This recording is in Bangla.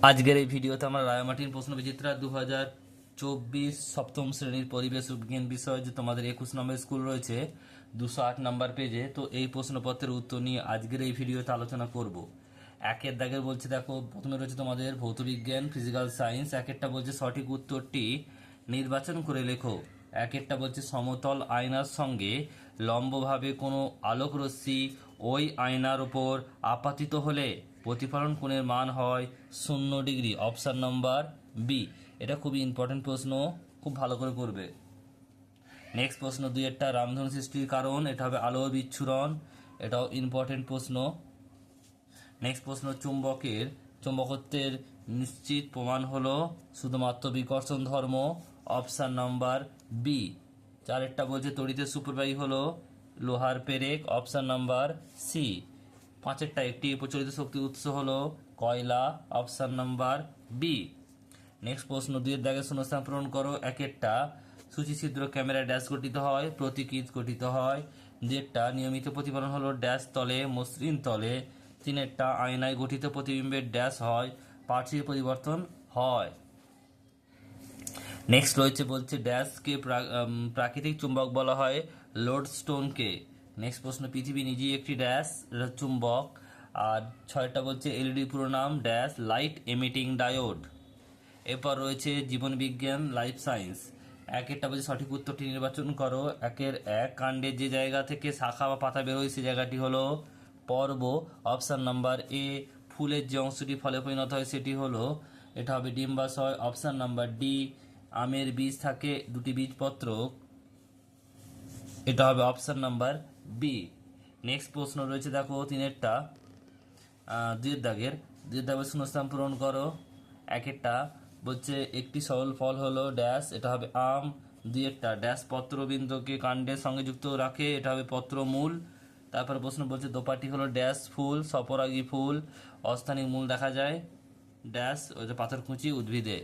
আজকের এই ভিডিওতে আমরা রায়মার্টিন প্রশ্নবিচিত্রা 2024 সপ্তম শ্রেণীর পরিবেশ বিজ্ঞান বিষয় যে তোমাদের 21 নম্বর স্কুল রয়েছে 208 নম্বর পেজে। তো এই প্রশ্নপত্রের উত্তর নিয়ে আজকের এই ভিডিওতে আলোচনা করব। একের দাগের বলছে, দেখো প্রথমে রয়েছে তোমাদের ভৌতবিজ্ঞান ফিজিক্যাল সায়েন্স। একেরটা বলছে সঠিক উত্তরটি নির্বাচন করে লেখো। একেরটা বলছে সমতল আয়নার সঙ্গে লম্বভাবে কোনো আলোক রশ্মি ওই আয়নার উপর আপাতিত হলে প্রতিফলন কোণের মান হয় 0 ডিগ্রি। Option number B. এটা খুবই ইম্পর্টেন্ট প্রশ্ন, খুব ভালো করে করবে। নেক্সট প্রশ্ন দুইয়েরটা রামধনু সৃষ্টির কারণ, এটা হবে আলোর বিচ্ছুরণ, এটাও ইম্পর্টেন্ট প্রশ্ন। নেক্সট প্রশ্ন চুম্বকত্বের নিশ্চিত প্রমাণ হলো শুধুমাত্র বিকর্ষণ ধর্ম। Option number B. চারেরটা বলছে তড়িতের সুপরবাহী হলো লোহার পেরেক। Option number C. পাঁচেরটা একটি প্রচলিত শক্তি উৎস হলো কয়লা। Option number B. নেক্সট প্রশ্ন দুইয়ের দাগে শূন্যস্থান পূরণ করো। একেরটা সূচিছিদ্র ক্যামেরা ড্যাশ গঠিত হয়, প্রতিকৃত গঠিত হয়। দুইয়েরটা নিয়মিত প্রতিফলন হলো ড্যাশ তলে, মসৃণ তলে। তিনেরটা আয়নায় গঠিত প্রতিবিম্বের ড্যাশ হয়, পার্শ্বিক পরিবর্তন হয়। নেক্সট রয়েছে বলছে ড্যাশকে প্রাকৃতিক চুম্বক বলা হয় লোডস্টোনকে। নেক্সট প্রশ্ন পৃথিবী নিজেই একটি ড্যাশ চুম্বক। আর ছয়টা বলছে এলইডি পুরো নাম ড্যাশ লাইট এমিটিং ডায়োড। এরপর রয়েছে জীবন বিজ্ঞান লাইফ সায়েন্স। একেরটা বলছে সঠিক উত্তরটি নির্বাচন করো। একের এক কাণ্ডের যে জায়গা থেকে শাখা বা পাতা বেরোয় সেই জায়গাটি হলো পর্ব। Option number A. ফুলের যে অংশটি ফলে পরিণত হয় সেটি হলো, এটা হবে ডিম্বাশয়। Option number D. আমের বীজ থাকে দুটি বীজপত্র, এটা হবে অপশান নাম্বার বি। নেক্সট প্রশ্ন রয়েছে দেখো তিনেরটা দুইয়ের দাগের শূন্যস্থান পূরণ করো। একেরটা বলছে একটি সরল ফল হলো ড্যাশ, এটা হবে আম। দুইয়েরটা ড্যাশ পত্রবিন্দুকে কাণ্ডের সঙ্গে যুক্ত রাখে, এটা হবে পত্রমূল। তারপর প্রশ্ন বলছে দোপাটি হলো ড্যাশ ফুল, স্বপরাগী ফুল। অস্থানিক মূল দেখা যায় ড্যাশ ওই যে পাথরকুচি উদ্ভিদে।